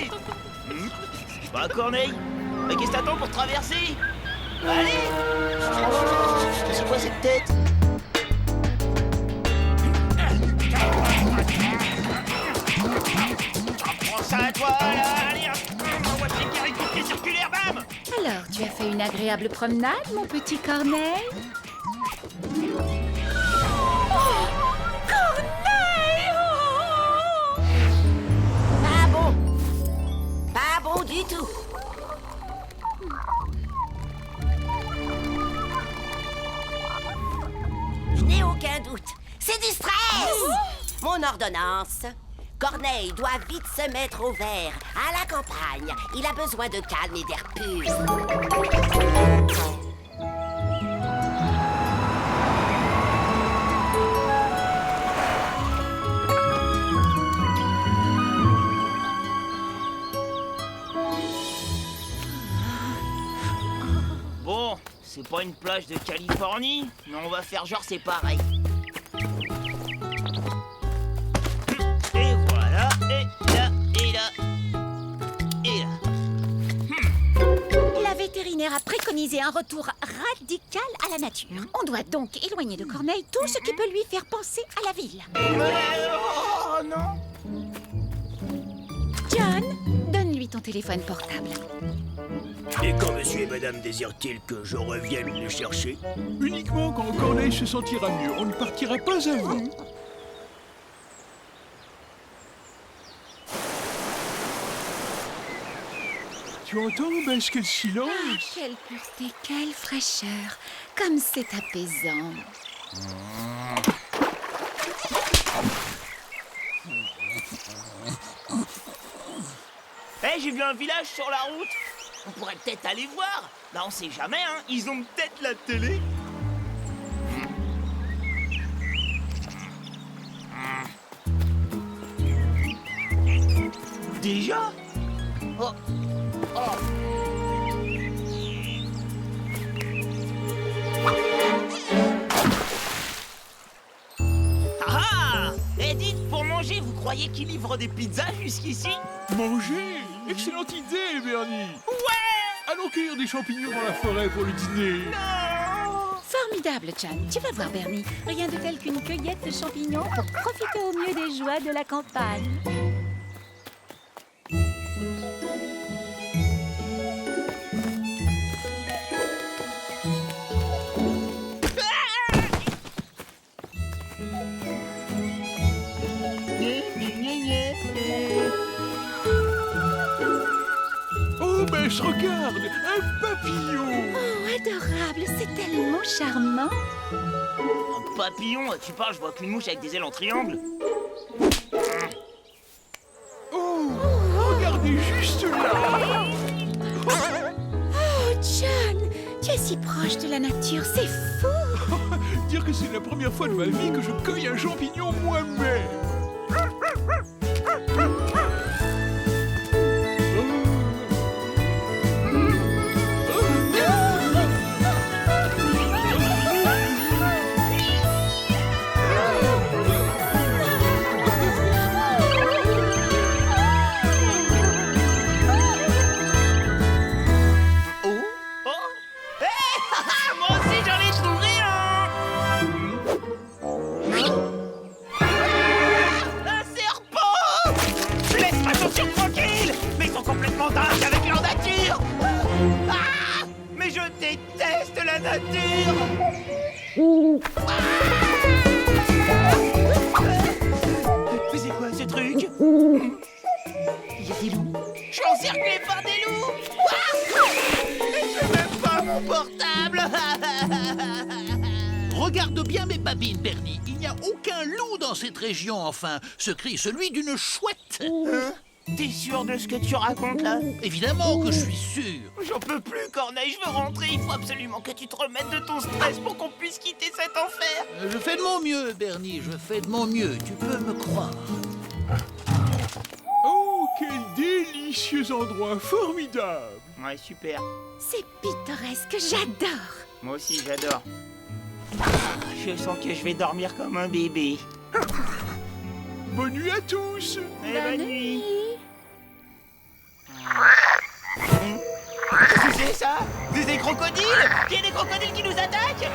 Allez. Bah, Corneille, mais qu'est-ce que t'attends pour traverser? Allez. C'est quoi cette tête? Prends ça à toi, là. Allez, envoie tes carrés de pied circulaire, bam. Alors, tu as fait une agréable promenade, mon petit Corneille? Oh, Corneille! Oh! Pas bon. Pas bon du tout. Je n'ai aucun doute. C'est du stress. Mon ordonnance. Corneille doit vite se mettre au vert. À la campagne, il a besoin de calme et d'air pur. Bon, c'est pas une plage de Californie, mais on va faire genre c'est pareil. Et voilà, et là, et là, et là. La vétérinaire a préconisé un retour radical à la nature. On doit donc éloigner de Corneille tout ce qui peut lui faire penser à la ville. Oh non! John, donne-lui ton téléphone portable. Et quand monsieur et madame désirent-ils que je revienne les chercher? Uniquement quand Corneille se sentira mieux. On ne partira pas avant. Tu entends, Bess, quel silence? Ah, quelle pureté, quelle fraîcheur. Comme c'est apaisant. Eh, j'ai vu un village sur la route. On pourrait peut-être aller voir. Là, on sait jamais, hein. Ils ont peut-être la télé. Déjà? Oh. Oh. Ah ah! Eh, dites, pour manger, vous croyez qu'ils livrent des pizzas jusqu'ici? Manger? Excellente idée, Bernie. Ouais! Allons cueillir des champignons dans la forêt pour le dîner. Formidable, John. Tu vas voir, Bernie. Rien de tel qu'une cueillette de champignons pour profiter au mieux des joies de la campagne. Oh, Bess, regarde, un papillon. Oh, adorable. C'est tellement charmant. Un papillon? Tu parles, je vois qu'une mouche avec des ailes en triangle. Oh, regardez juste là. Oh, John, tu es si proche de la nature, c'est fou. Dire que c'est la première fois de ma vie que je cueille un champignon moi-même. Moi aussi, j'en ai trouvé un! Un serpent! Laisse ma chaussure tranquille! Mais ils sont complètement dingues avec leur nature! Ah! Mais je déteste la nature! Mais c'est quoi ce truc? Il y a des loups! Je suis encerclé par des loups! Et j'ai même pas mon portable! Regarde bien mes babines, Bernie. Il n'y a aucun loup dans cette région, enfin. Ce cri est celui d'une chouette. Hein? T'es sûr de ce que tu racontes là? Évidemment que je suis sûr. J'en peux plus, Corneille, je veux rentrer. Il faut absolument que tu te remettes de ton stress pour qu'on puisse quitter cet enfer. Je fais de mon mieux, Bernie. Je fais de mon mieux. Tu peux me croire. Oh, quel délicieux endroit, formidable. Ouais, super. C'est pittoresque, j'adore. Moi aussi, j'adore. Je sens que je vais dormir comme un bébé. Bonne nuit à tous. Et bonne nuit. ça? Des crocodiles? Il y a des crocodiles qui nous attaquent?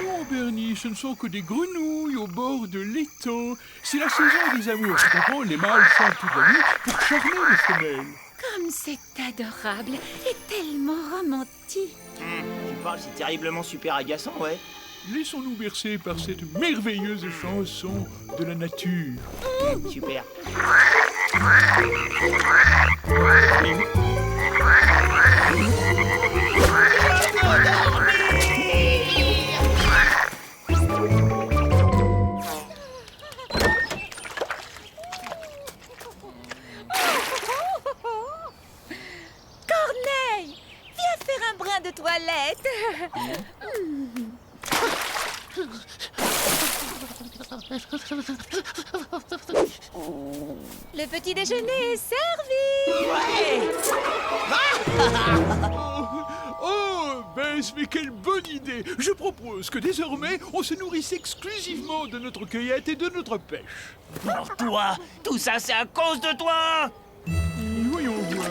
Non, Bernie, ce ne sont que des grenouilles au bord de l'étang. C'est la saison des amours. Tu comprends? Les mâles chantent toute la nuit pour charmer les femelles. Comme c'est adorable et tellement romantique. Tu parles, c'est terriblement super agaçant, ouais. Laissons-nous bercer par cette merveilleuse chanson de la nature. Super. Corneille, viens faire un brin de toilette. Le petit déjeuner est servi. Oh, Bess, mais quelle bonne idée! Je propose que désormais, on se nourrisse exclusivement de notre cueillette et de notre pêche. Alors toi, tout ça c'est à cause de toi! Voyons voir.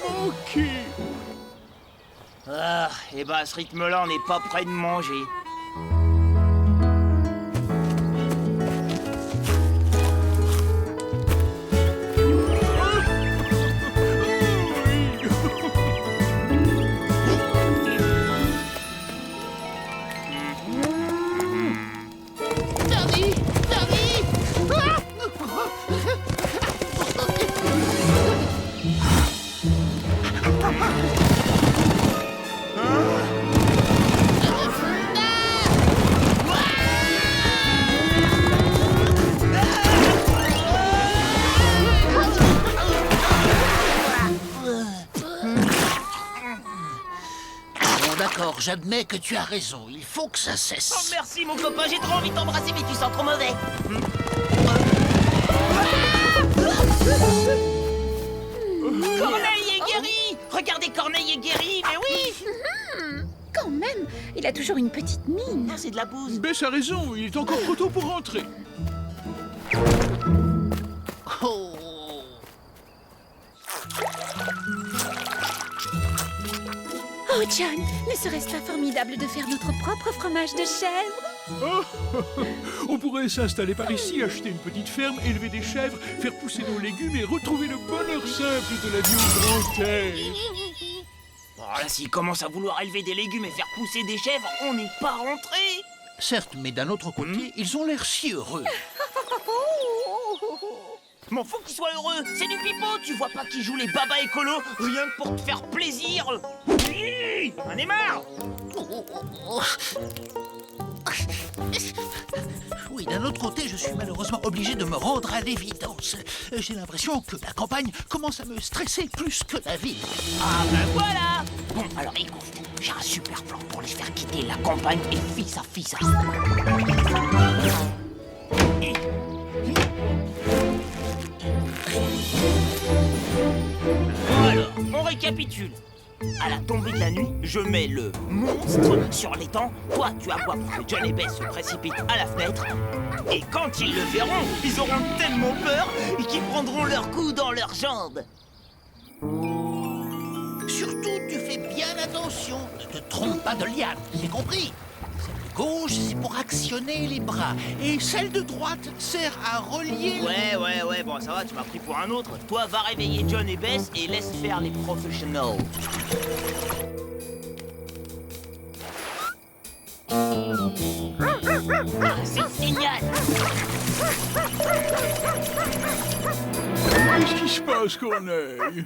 Manqué! Ah, et bah à ce rythme-là, on n'est pas près de manger. D'accord, j'admets que tu as raison. Il faut que ça cesse. Oh merci mon copain, j'ai trop envie de t'embrasser mais tu sens trop mauvais. Corneille est guéri! Regardez, Corneille est guéri, mais oui! Quand même, il a toujours une petite mine. Non, c'est de la bouse. Bess a raison, il est encore trop tôt pour rentrer. Oh. Oh John, ne serait-ce pas formidable de faire notre propre fromage de chèvre? Oh, on pourrait s'installer par ici, acheter une petite ferme, élever des chèvres, faire pousser nos légumes et retrouver le bonheur simple de la vie au grand air. Bon, là, s'il commence à vouloir élever des légumes et faire pousser des chèvres, on n'est pas rentré. Certes, mais d'un autre côté, ils ont l'air si heureux. M'en faut qu'ils soient heureux, c'est du pipeau, tu vois pas qu'ils jouent les babas écolos, rien que pour te faire plaisir. Oui, on est marre. Oui, d'un autre côté, je suis malheureusement obligé de me rendre à l'évidence. J'ai l'impression que la campagne commence à me stresser plus que la ville. Ah ben voilà. Bon, alors écoute, j'ai un super plan pour les faire quitter la campagne et fissa. Alors, on récapitule. À la tombée de la nuit, je mets le monstre sur l'étang. Toi, tu aboies pour que John et Bess se précipitent à la fenêtre. Et quand ils le verront, ils auront tellement peur qu'ils prendront leur cou dans leurs jambes. Surtout, tu fais bien attention. Ne te trompe pas de liane, c'est compris? Celle de gauche, c'est pour actionner les bras. Et celle de droite sert à relier... Ouais, bon, ça va, tu m'as pris pour un autre. Toi, va réveiller John et Bess et laisse faire les professionnels. C'est le signal. Qu'est-ce qui se passe, Corneille?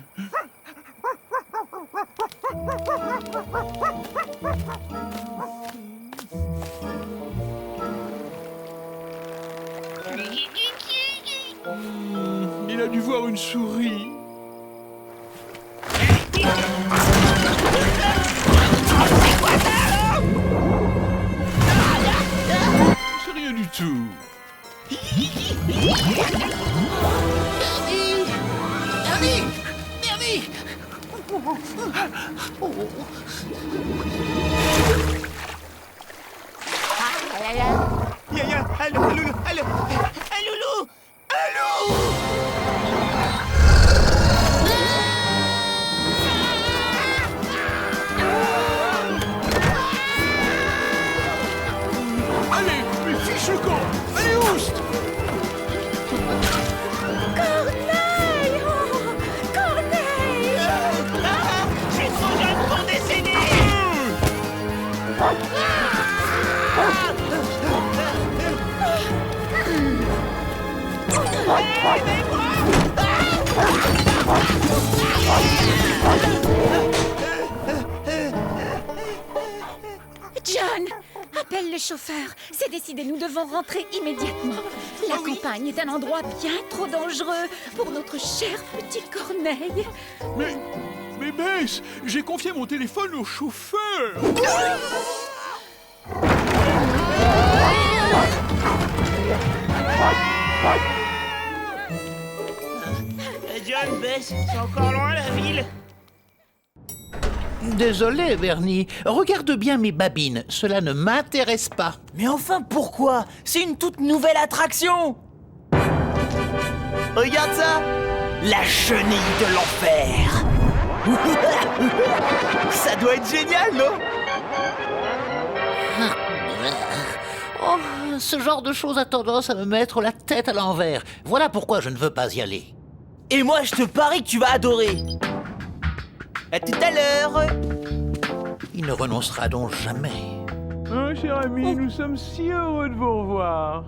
Il a dû voir une souris. C'est rien du tout. Bernie! Allô, un loulou. John, appelle le chauffeur. C'est décidé, nous devons rentrer immédiatement. La campagne est un endroit bien trop dangereux pour notre cher petit Corneille. Mais Bess, j'ai confié mon téléphone au chauffeur. John, Bess, c'est encore loin la ville. Désolé, Bernie. Regarde bien mes babines. Cela ne m'intéresse pas. Mais enfin, pourquoi? C'est une toute nouvelle attraction. Regarde ça. La chenille de l'enfer. Ça doit être génial, non? Oh, ce genre de choses a tendance à me mettre la tête à l'envers. Voilà pourquoi je ne veux pas y aller. Et moi, je te parie que tu vas adorer. À tout à l'heure. Il ne renoncera donc jamais. Oh, cher ami, nous sommes si heureux de vous revoir.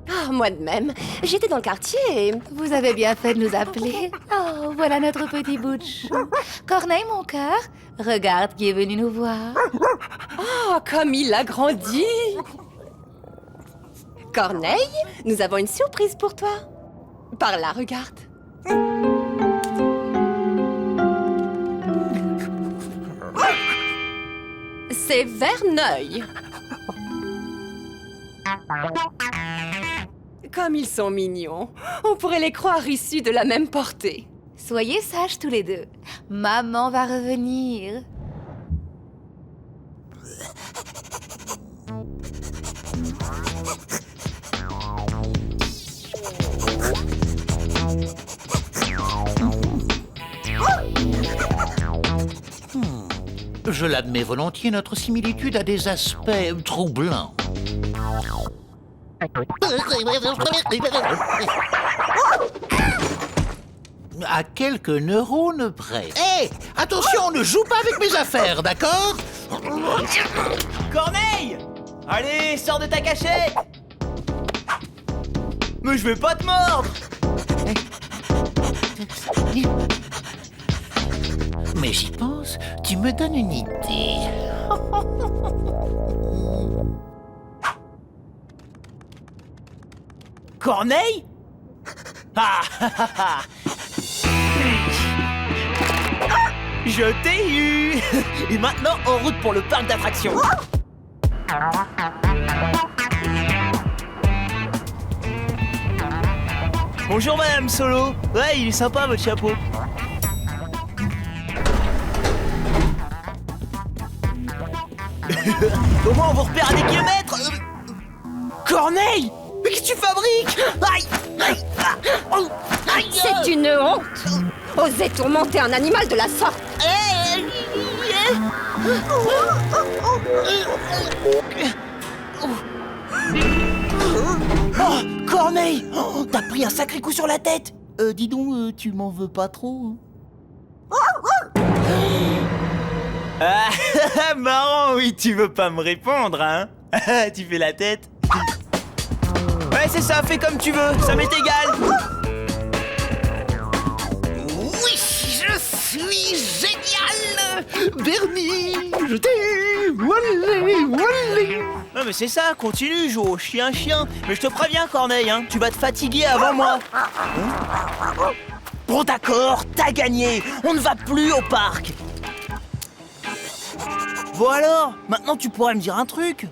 Oh, moi de même. J'étais dans le quartier et vous avez bien fait de nous appeler. Oh, voilà notre petit bout de chou. Corneille, mon cœur, regarde qui est venu nous voir. Oh, comme il a grandi. Corneille, nous avons une surprise pour toi. Par là, regarde. C'est Verneuil. Comme ils sont mignons. On pourrait les croire issus de la même portée. Soyez sages tous les deux. Maman va revenir. Je l'admets volontiers, notre similitude a des aspects troublants. À quelques neurones près. Hé, attention, ne joue pas avec mes affaires, d'accord? Corneille! Allez, sors de ta cachette! Mais je vais pas te mordre! Mais j'y pense, tu me donnes une idée. Corneille? Ah, ah, ah, ah. Je t'ai eu! Et maintenant, en route pour le parc d'attractions. Bonjour Madame Solo. Ouais, il est sympa votre chapeau. Au moins on vous repère à des kilomètres. Corneille! Mais qu'est-ce que tu fabriques? Aïe! Aïe! Ah, oh, aïe! C'est une honte. Oser tourmenter un animal de la sorte. Oh, Corneille! Oh, t'as pris un sacré coup sur la tête! Dis donc, tu m'en veux pas trop? Ah, marrant, oui, tu veux pas me répondre, hein? Tu fais la tête? Ouais, c'est ça, fais comme tu veux, ça m'est égal! Oui, je suis génial! Bernie, je t'aime! Wallé, wallé! Non mais c'est ça, continue, joue au chien-chien. Mais je te préviens, Corneille, hein, tu vas te fatiguer avant moi. Bon d'accord, t'as gagné. On ne va plus au parc. Bon alors, maintenant tu pourrais me dire un truc.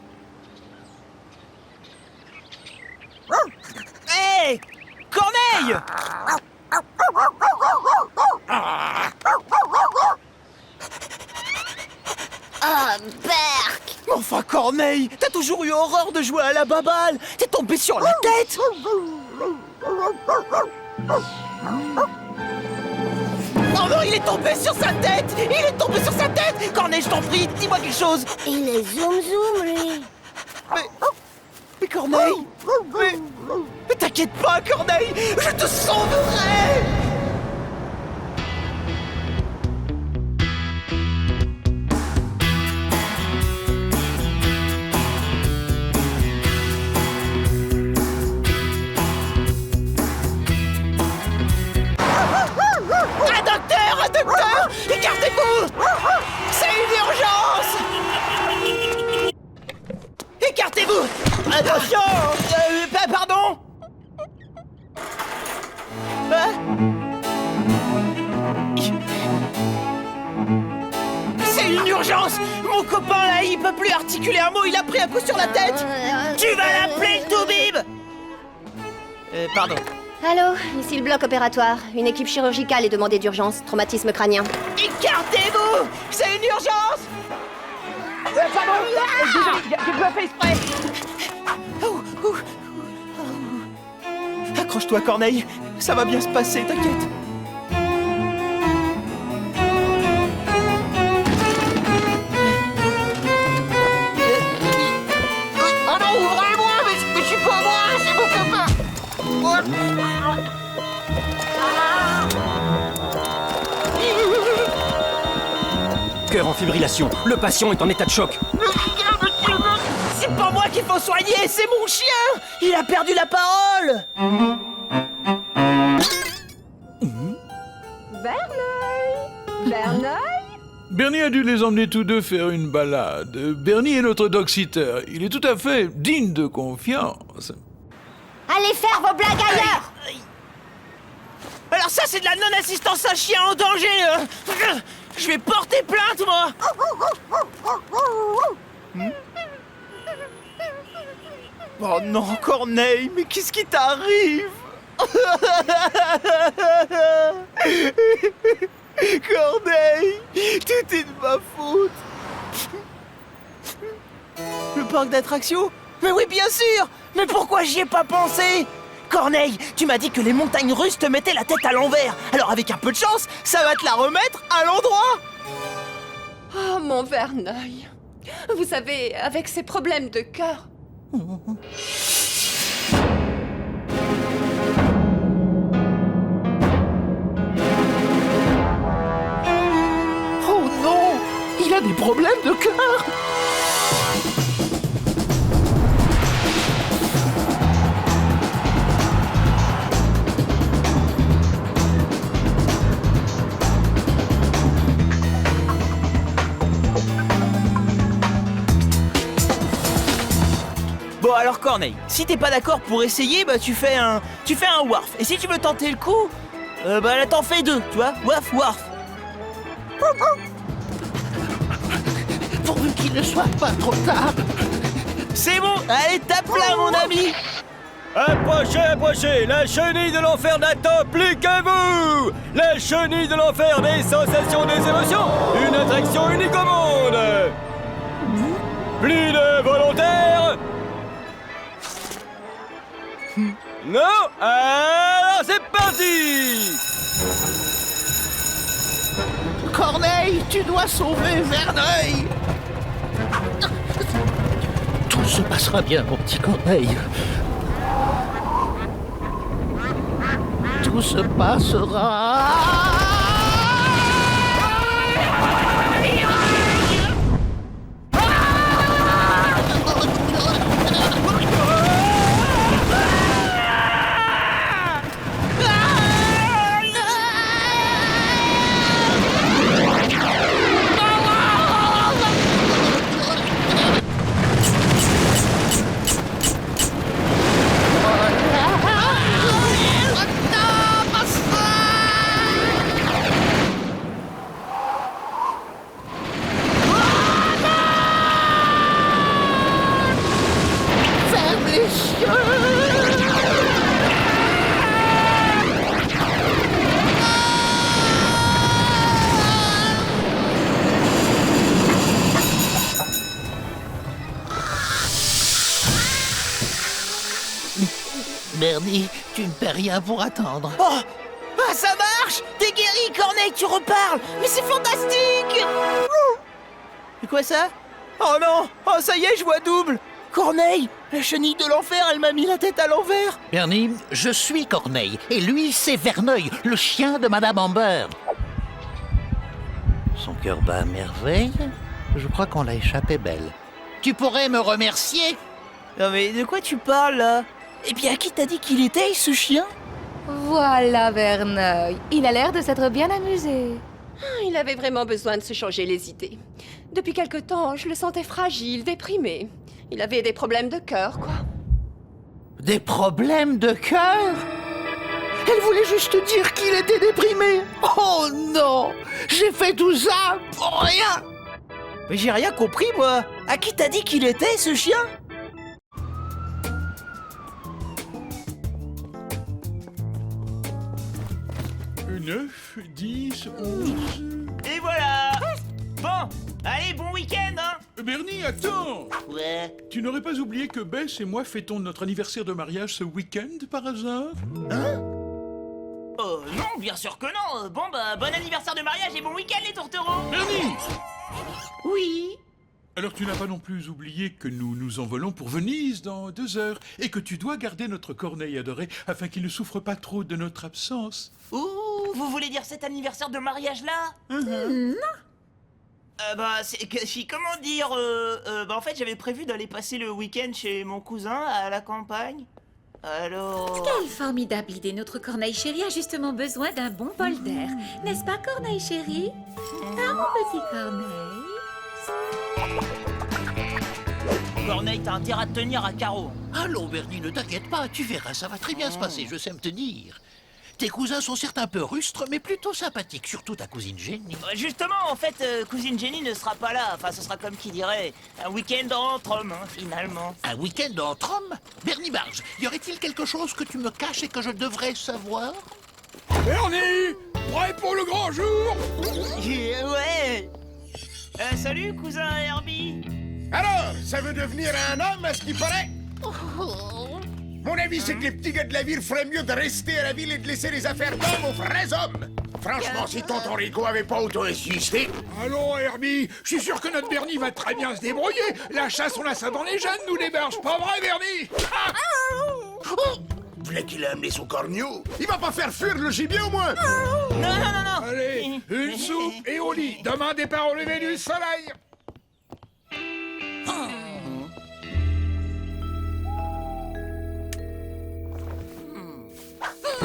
Hé, Corneille! Oh, Berk! Enfin, Corneille, t'as toujours eu horreur de jouer à la baballe. T'es tombé sur la tête. Oh non, il est tombé sur sa tête. Il est tombé sur sa tête. Corneille, je t'en prie, dis-moi quelque chose. Il est zoom lui! Mais Corneille, mais t'inquiète pas, Corneille, je te sauverai. C'est une urgence! Mon copain là, il peut plus articuler un mot, il a pris un coup sur la tête! Tu vas l'appeler le toubib! Pardon. Allô, ici le bloc opératoire. Une équipe chirurgicale est demandée d'urgence. Traumatisme crânien. Écartez-vous! C'est une urgence! Pardon! Désolé, j'ai pas fait exprès! Accroche-toi, Corneille. Ça va bien se passer, t'inquiète. Oh non, ouvrez-moi! Mais je suis pas moi, c'est mon copain! Cœur en fibrillation. Le patient est en état de choc. C'est pas moi qu'il faut soigner, c'est mon chien! Il a perdu la parole! Bernie a dû les emmener tous deux faire une balade. Bernie est notre dog-sitter. Il est tout à fait digne de confiance. Allez faire vos blagues ailleurs! Alors ça, c'est de la non-assistance à chien en danger! Je vais porter plainte, moi! Oh non, Corneille, mais qu'est-ce qui t'arrive? Corneille, tout est de ma faute. Le parc d'attractions? Mais oui, bien sûr. Mais pourquoi j'y ai pas pensé? Corneille, tu m'as dit que les montagnes russes te mettaient la tête à l'envers. Alors avec un peu de chance, ça va te la remettre à l'endroit. Oh, mon Verneuil. Vous savez, avec ses problèmes de cœur... Oh non! Il a des problèmes de cœur! Bon alors Corneille, si t'es pas d'accord pour essayer, bah tu fais un warf. Et si tu veux tenter le coup, bah là t'en fais deux, tu vois, waf warf. Pourvu qu'il ne soit pas trop tard! C'est bon, allez tape là mon ami. Approchez, approchez. La chenille de l'enfer n'attend plus que vous. La chenille de l'enfer des sensations, des émotions. Une attraction unique au monde. Plus de volontaires. Non? Alors c'est parti! Corneille, tu dois sauver Verneuil! Tout se passera bien, mon petit Corneille. Tout se passera... Bernie, tu ne paies rien pour attendre. Oh, ah, ça marche. T'es guéri Corneille, tu reparles. Mais c'est fantastique. C'est quoi ça? Oh non, oh ça y est, je vois double. Corneille, la chenille de l'enfer, elle m'a mis la tête à l'envers. Bernie, je suis Corneille, et lui, c'est Verneuil, le chien de Madame Amber. Son cœur bat à merveille. Je crois qu'on l'a échappé belle. Tu pourrais me remercier? Non mais de quoi tu parles là? Et puis à qui t'as dit qu'il était, ce chien? Voilà Verneuil. Il a l'air de s'être bien amusé. Il avait vraiment besoin de se changer les idées. Depuis quelque temps, je le sentais fragile, déprimé. Il avait des problèmes de cœur, quoi. Des problèmes de cœur? Elle voulait juste dire qu'il était déprimé. Oh non! J'ai fait tout ça pour rien! Mais j'ai rien compris, moi. À qui t'as dit qu'il était, ce chien? Neuf, 10, 11... Et voilà. Bon, allez, bon week-end, hein. Bernie, attends! Ouais. Tu n'aurais pas oublié que Bess et moi fêtons notre anniversaire de mariage ce week-end, par hasard? Non, bien sûr que non. Bon, bah, bon anniversaire de mariage et bon week-end, les tourtereaux. Bernie! Oui. Alors tu n'as pas non plus oublié que nous nous envolons pour Venise dans 2 heures et que tu dois garder notre Corneille adoré afin qu'il ne souffre pas trop de notre absence. Ouh, vous voulez dire cet anniversaire de mariage-là? Non. Bah, c'est que, comment dire, bah, en fait, j'avais prévu d'aller passer le week-end chez mon cousin à la campagne. Alors... Quelle formidable idée. Notre Corneille chéri a justement besoin d'un bon bol d'air. N'est-ce pas, Corneille chéri? Ah, mon petit Corneille. Corneille, t'as intérêt à te tenir à carreau. Allons, Bernie, ne t'inquiète pas, tu verras, ça va très bien se passer, je sais me tenir. Tes cousins sont certes un peu rustres, mais plutôt sympathiques, surtout ta cousine Jenny. Justement, en fait, cousine Jenny ne sera pas là. Enfin, ce sera comme qui dirait un week-end entre hommes, hein, finalement. Un week-end entre hommes? Bernie Barge, y aurait-il quelque chose que tu me caches et que je devrais savoir? Bernie! Prêt pour le grand jour? Ouais. Salut, cousin Herbie. Alors, ça veut devenir un homme, à ce qui paraît? Mon avis, c'est que les petits gars de la ville feraient mieux de rester à la ville et de laisser les affaires d'hommes aux vrais hommes. Franchement, si tonton Rico avait pas auto-insisté... Allons, Herbie, je suis sûr que notre Bernie va très bien se débrouiller. La chasse, on a ça dans les gènes, nous les berges, pas vrai, Bernie? Vous voulez qu'il a amené son corneau? Il va pas faire fuir le gibier, au moins? Non. Allez, une soupe et au lit. Demain, départ au lever du soleil.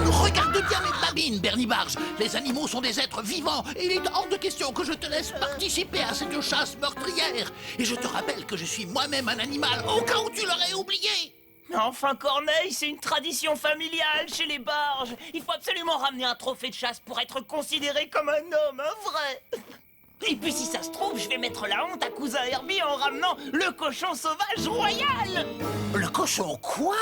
Regarde bien mes babines, Bernie Barge. Les animaux sont des êtres vivants et il est hors de question que je te laisse participer à cette chasse meurtrière. Et je te rappelle que je suis moi-même un animal, au cas où tu l'aurais oublié. Mais enfin, Corneille, c'est une tradition familiale chez les barges. Il faut absolument ramener un trophée de chasse pour être considéré comme un homme, un vrai. Et puis si ça se trouve, je vais mettre la honte à cousin Herbie en ramenant le cochon sauvage royal. Le cochon quoi?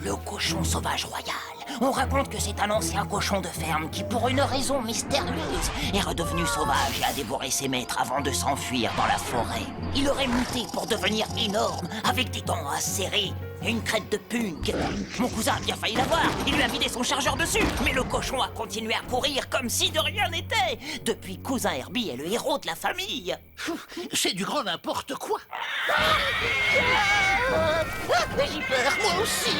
Le cochon sauvage royal. On raconte que c'est un ancien cochon de ferme qui, pour une raison mystérieuse, est redevenu sauvage et a dévoré ses maîtres avant de s'enfuir dans la forêt. Il aurait muté pour devenir énorme, avec des dents acérées et une crête de punk. Mon cousin a bien failli l'avoir, il lui a vidé son chargeur dessus, mais le cochon a continué à courir comme si de rien n'était. Depuis, cousin Herbie est le héros de la famille. C'est du grand n'importe quoi. J'ai peur, moi aussi.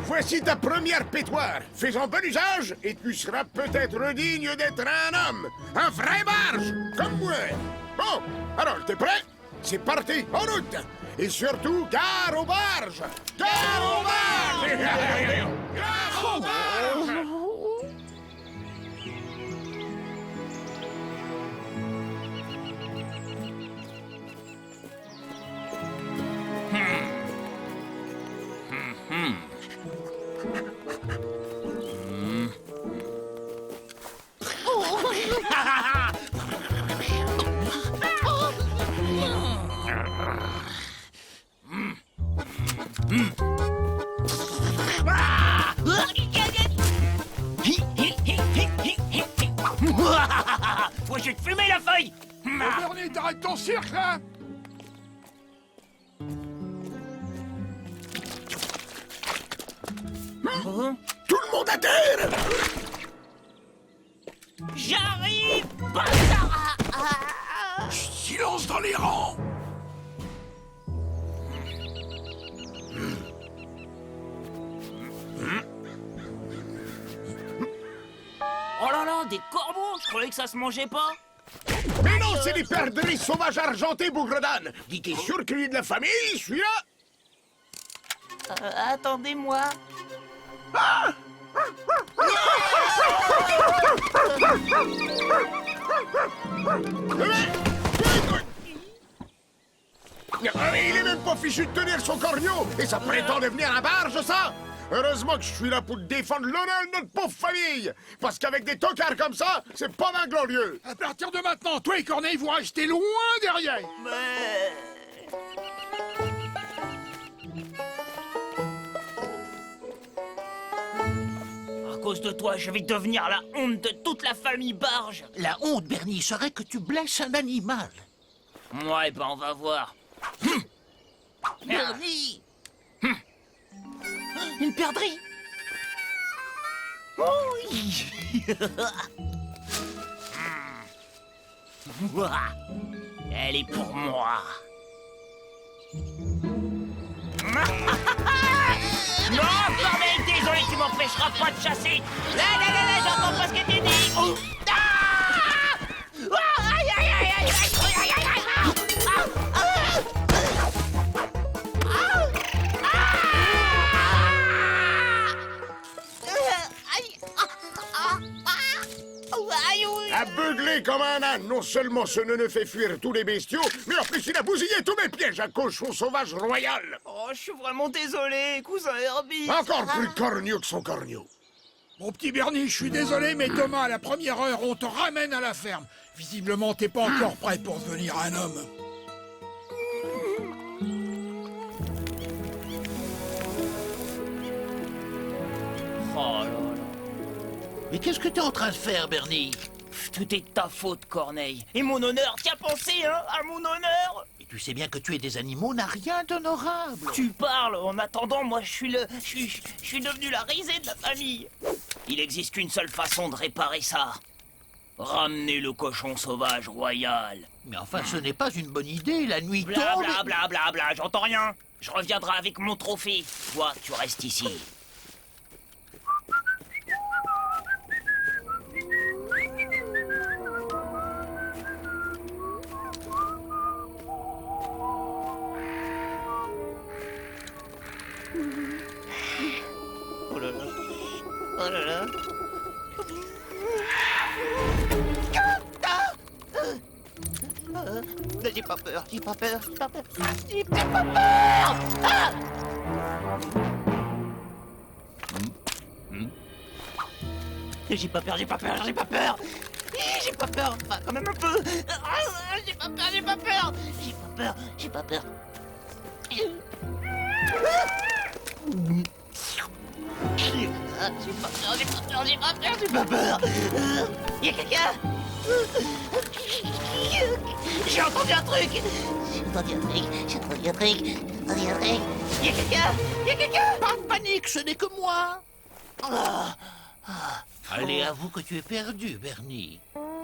Voici ta première pétoire. Fais-en bon usage et tu seras peut-être digne d'être un homme. Un vrai barge, comme moi. Bon, alors, t'es prêt? C'est parti, en route. Et surtout, gare aux barges. Gare aux barges. Gare aux barges. Faut que je te fumer la feuille. Bernie, t'arrêtes ton cirque, là? Tout le monde à terre. J'arrive, bâtard. Silence dans les rangs. Oh là là, des corbeaux. Je croyais que ça se mangeait pas. Mais non, c'est des perdrix sauvages argentés, bougre d'âne. Dis, t'es sûr qu'il est de la famille, celui-là? Attendez-moi. Ah! Il est même pas fichu de tenir son corneau et ça prétend devenir un barge, ça! Heureusement que je suis là pour défendre l'honneur de notre pauvre famille! Parce qu'avec des tocards comme ça, c'est pas mal glorieux! À partir de maintenant, toi et Corneille, vous restez loin derrière. À cause de toi, je vais devenir la honte de toute la famille Barge. La honte, Bernie, serait que tu blesses un animal. Ouais, ben on va voir. Bernie! Une perdrix. Oui. Elle est pour moi. Non, Corneille, désolé, tu m'empêcheras pas de chasser. Là, j'entends pas ce que tu dis. Oh. Ah! Ah, aïe, aïe, aïe, aïe, aïe, aïe, aïe, aïe, ah! Aveuglé comme un âne, non seulement ce ne fait fuir tous les bestiaux, mais en plus il a bousillé tous mes pièges à cochon sauvage royal. Oh, je suis vraiment désolé, cousin Herbie. Encore plus corneau que son corneau. Mon petit Bernie, je suis désolé, mais demain, à la première heure, on te ramène à la ferme. Visiblement, t'es pas encore prêt pour devenir un homme. Oh là là. Mais qu'est-ce que t'es en train de faire, Bernie? Tout est de ta faute, Corneille. Et mon honneur, t'y as pensé, hein, à mon honneur? Et tu sais bien que tuer des animaux n'a rien d'honorable. Tu parles. En attendant, moi, je suis devenu la risée de la famille. Il existe qu'une seule façon de réparer ça. Ramener le cochon sauvage royal. Mais enfin, ce n'est pas une bonne idée, la nuit tombe... Bla bla bla bla bla, j'entends rien. Je reviendrai avec mon trophée. Toi, tu restes ici. Oh là là. Oh là là. J'ai pas peur, j'ai pas peur, j'ai pas peur. J'ai pas peur. Ah! J'ai pas peur, j'ai pas peur, j'ai pas peur. J'ai pas peur, enfin, quand même un peu. J'ai pas peur, j'ai pas peur. J'ai pas peur, j'ai pas peur. J'ai pas peur, j'ai pas peur, j'ai pas peur, j'ai pas peur. Y'a quelqu'un? J'ai entendu un truc. J'ai entendu un truc, j'ai entendu un truc, j'ai entendu un truc. Y'a quelqu'un? Y'a quelqu'un? Pas de panique, ce n'est que moi. Allez, avoue que tu es perdu, Bernie.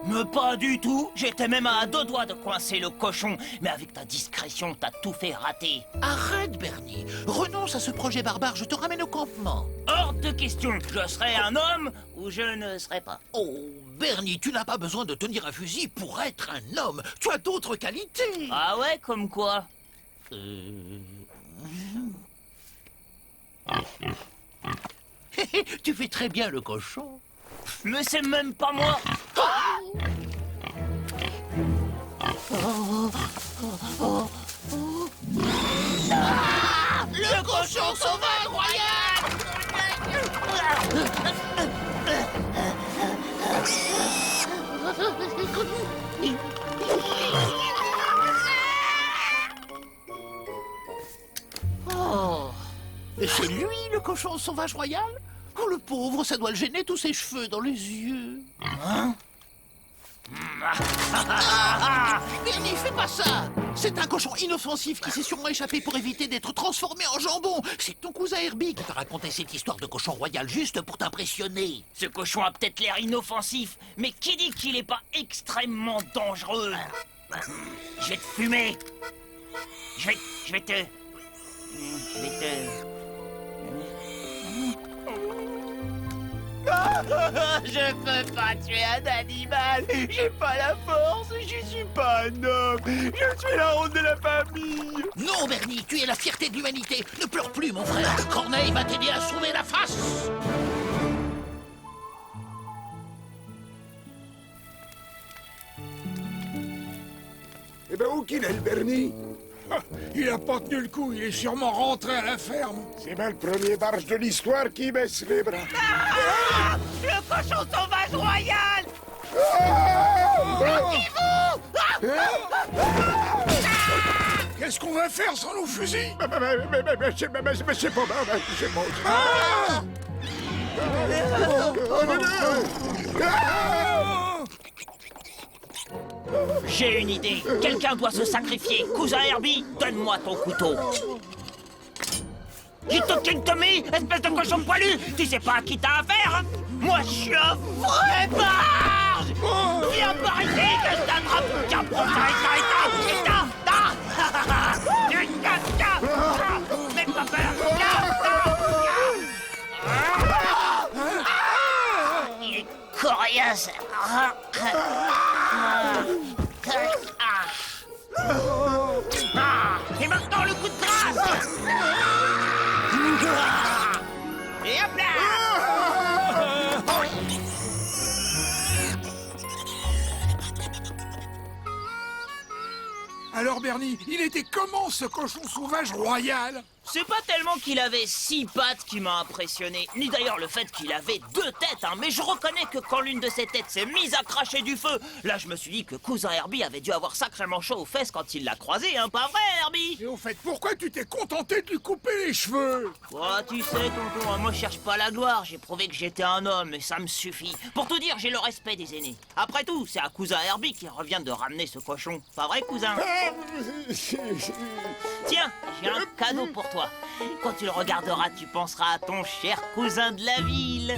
Mais pas du tout. J'étais même à 2 doigts de coincer le cochon. Mais avec ta discrétion, t'as tout fait rater. Arrête, Bernie. Renonce à ce projet barbare, je te ramène au campement. Hors de question. Je serai un homme ou je ne serai pas. Oh, Bernie, tu n'as pas besoin de tenir un fusil pour être un homme. Tu as d'autres qualités. Ah ouais, comme quoi? Tu fais très bien le cochon. Mais c'est même pas moi. Le cochon sauvage royal! Oh! Et c'est lui, le cochon sauvage royal? Oh, le pauvre, ça doit le gêner, tous ses cheveux dans les yeux. Hein? Bernie, fais pas ça! C'est un cochon inoffensif qui s'est sûrement échappé pour éviter d'être transformé en jambon. C'est ton cousin Herbie qui t'a raconté cette histoire de cochon royal juste pour t'impressionner. Ce cochon a peut-être l'air inoffensif, mais qui dit qu'il est pas extrêmement dangereux? Je vais te fumer. Je vais te... Je peux pas tuer un animal. J'ai pas la force. Je suis pas un homme. Je suis la honte de la famille. Non, Bernie, tu es la fierté de l'humanité. Ne pleure plus, mon frère. Corneille va t'aider à sauver la face. Eh ben, où qu'il est, le Bernie? Ah, il a pas tenu le coup, il est sûrement rentré à la ferme. C'est bien le premier barge de l'histoire qui baisse les bras. Ah, le cochon sauvage royal! Qu'est-ce qu'on va faire sans nos fusils? Mais c'est pas... c'est pas... J'ai une idée. Quelqu'un doit se sacrifier. Cousin Herbie, donne-moi ton couteau. King Tommy, espèce de cochon poilu, tu sais pas à qui t'as affaire? Moi, je suis un vrai barge! Viens par ici, que je t'attrape! Tiens, prends ça, N'aie pas peur! Il est coriace! Et maintenant, le coup de grâce! Et hop là! Alors Bernie, il était comment ce cochon sauvage royal? C'est pas tellement qu'il avait 6 pattes qui m'a impressionné, ni d'ailleurs le fait qu'il avait 2 têtes, hein, mais je reconnais que quand l'une de ses têtes s'est mise à cracher du feu, là je me suis dit que cousin Herbie avait dû avoir sacrément chaud aux fesses quand il l'a croisé, hein, pas vrai Herbie? Et au fait, pourquoi tu t'es contenté de lui couper les cheveux? Oh, tu sais, tonton, moi je cherche pas la gloire, j'ai prouvé que j'étais un homme et ça me suffit. Pour tout dire, j'ai le respect des aînés. Après tout, c'est à cousin Herbie qui revient de ramener ce cochon, pas vrai cousin? Tiens, j'ai un cadeau pour toi. Quand tu le regarderas, tu penseras à ton cher cousin de la ville.